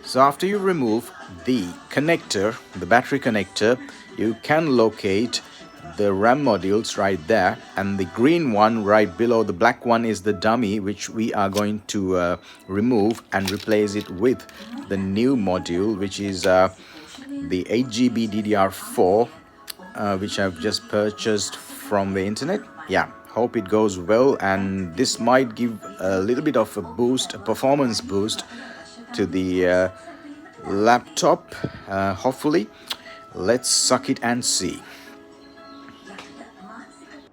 So after you remove the connector, the battery connector, you can locate the RAM modules right there, and the green one right below the black one is the dummy, which we are going to remove and replace it with the new module, which is the 8GB DDR4, which I've just purchased from the internet. Yeah, hope it goes well, and this might give a little bit of a boost, a performance boost to the laptop. Hopefully, let's suck it and see.